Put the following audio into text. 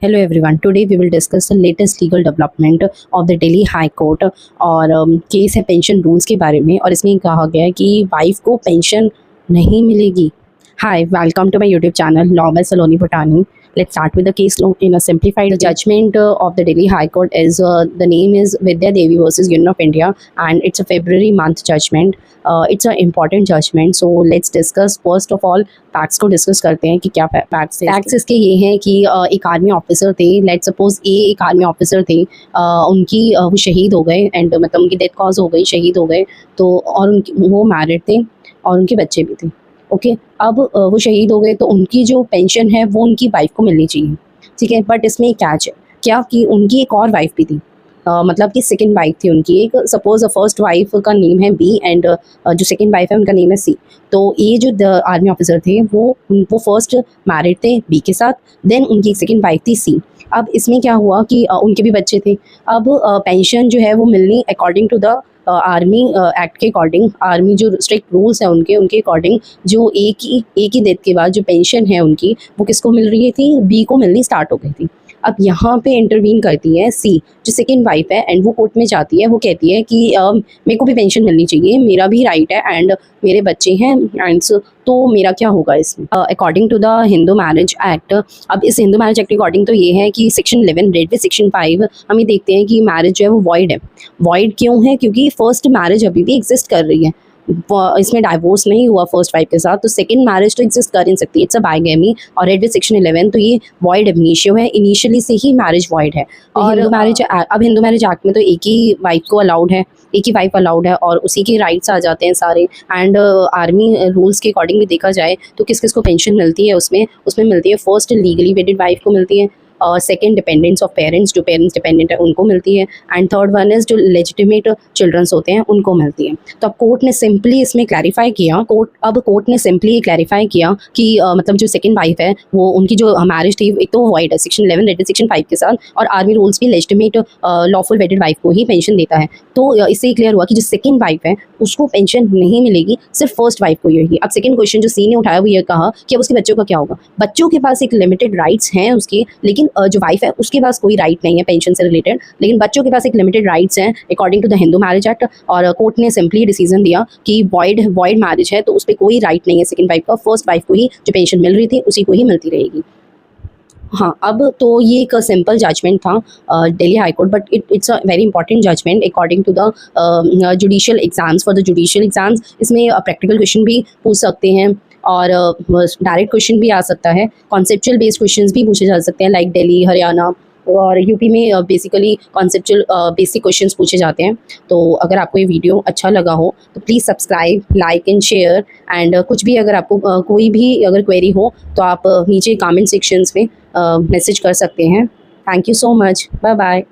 Hello everyone. Today we will discuss the latest legal development of the Delhi High Court और case है pension rules के बारे में। और इसमें कहा गया है कि वाइफ को पेंशन नहीं मिलेगी। Hi, welcome to my YouTube channel Law by Saloni Bhutani. Let's start with the case law in a simplified judgment of the Delhi High Court is the name is Vidya Devi versus Union of India and it's a February month judgment. It's an important judgment. So let's discuss first of all facts को discuss करते हैं कि क्या facts इसके ये हैं कि एक आर्मी ऑफिसर थे। लेट सपोज एक आर्मी ऑफिसर थे, उनकी वो शहीद हो गए एंड मतलब उनकी डेथ कॉज हो गई, शहीद हो गए। तो और वो मैरिड थे और उनके बच्चे भी थे। ओके, अब वो शहीद हो गए तो उनकी जो पेंशन है वो उनकी वाइफ को मिलनी चाहिए, ठीक है। बट इसमें एक कैच है, क्या कि उनकी एक और वाइफ भी थी, मतलब कि सेकंड वाइफ थी उनकी एक। सपोज फर्स्ट वाइफ का नेम है बी एंड जो सेकंड वाइफ है उनका नेम है सी। तो ये जो आर्मी ऑफिसर थे वो फर्स्ट मैरिड थे बी के साथ, देन उनकी एक सेकंड वाइफ थी सी। अब इसमें क्या हुआ कि उनके भी बच्चे थे। अब पेंशन जो है वो मिलनी according to the army act के अकॉर्डिंग, आर्मी जो स्ट्रिक्ट रूल्स हैं उनके अकॉर्डिंग, जो एक ही डेथ के बाद जो पेंशन है उनकी वो किसको मिल रही थी, बी को मिलनी स्टार्ट हो गई थी। अब यहाँ पे इंटरवीन करती है सी जो सेकंड वाइफ है एंड वो कोर्ट में जाती है। वो कहती है कि मेरे को भी पेंशन मिलनी चाहिए, मेरा भी राइट है एंड मेरे बच्चे हैं एंड तो मेरा क्या होगा इसमें। According to the Hindu marriage act, अब इस हिंदू मैरिज एक्ट के अकॉर्डिंग तो ये है कि सेक्शन 11 रेड विद सेक्शन 5 हम ये देखते हैं कि मैरिज जो है वो वॉइड है। वॉइड क्यों है? क्योंकि फर्स्ट मैरिज अभी भी एग्जिस्ट कर रही है, इसमें डाइवोर्स नहीं हुआ फर्स्ट वाइफ के साथ, तो सेकंड मैरिज तो एग्जिस्ट कर नहीं सकती, इट्स अ बाइगेमी। और रेड विद सेक्शन 11 तो ये वॉइड एबनीशियो है, इनिशियली से ही मैरिज वॉइड है। और हिंदू मैरिज अब हिंदू मैरिज एक्ट में तो एक ही वाइफ को अलाउड है, एक ही वाइफ अलाउड है और उसी के राइट्स आ जाते हैं सारे। एंड आर्मी रूल्स के अकॉर्डिंग भी देखा जाए तो किस किस को पेंशन मिलती है, उसमें मिलती है फर्स्ट लीगली वेडेड वाइफ को मिलती है, सेकेंड डिपेंडेंट्स ऑफ पेरेंट्स, जो पेरेंट्स डिपेंडेंट है उनको मिलती है, एंड थर्ड वन इज जो लेजिटिमेट चिल्ड्रंस होते हैं उनको मिलती है। तो अब कोर्ट ने सिंपली इसमें क्लैरिफाई किया, कोर्ट ने सिंपली क्लैरिफाई किया कि मतलब जो सेकंड वाइफ है वो उनकी जो मैरिज थी एक तो वाइड है सेक्शन 11 रेड सेक्शन 5 के साथ, और आर्मी रूल्स भी लेजिटिमेट लॉफुल वेडेड वाइफ को ही पेंशन देता है। तो इससे क्लियर हुआ कि जो सेकंड वाइफ है उसको पेंशन नहीं मिलेगी, सिर्फ फर्स्ट वाइफ को ही होगी। अब सेकंड क्वेश्चन जो सी ने उठाया वो ये कहा कि अब उसके बच्चों का क्या होगा। बच्चों के पास एक लिमिटेड राइट्स हैं उसके, लेकिन जो वाइफ है उसके पास कोई राइट नहीं है पेंशन से रिलेटेड, लेकिन बच्चों के पास एक लिमिटेड राइट्स हैं according to the Hindu marriage act. और कोर्ट ने सिंपली डिसीजन दिया कि वॉइड मैरिज है तो उस पर कोई राइट नहीं है सेकंड वाइफ का, फर्स्ट वाइफ को ही जो पेंशन मिल रही थी उसी को ही मिलती रहेगी। हाँ, अब तो ये एक सिंपल जजमेंट था Delhi high court, but it's a very important judgement according to the judicial exams. For the judicial exams इसमें प्रैक्टिकल क्वेश्चन भी पूछ सकते हैं और डायरेक्ट क्वेश्चन भी आ सकता है, कॉन्सेप्चुअल बेस्ड क्वेश्चंस भी पूछे जा सकते हैं, लाइक दिल्ली, हरियाणा और यूपी में बेसिकली कॉन्सेप्चुअल बेसिक क्वेश्चंस पूछे जाते हैं। तो अगर आपको ये वीडियो अच्छा लगा हो तो please subscribe, like and share. And कुछ भी अगर आपको कोई भी अगर क्वेरी हो तो आप नीचे कमेंट सेक्शंस में मैसेज कर सकते हैं। Thank you so much, bye bye.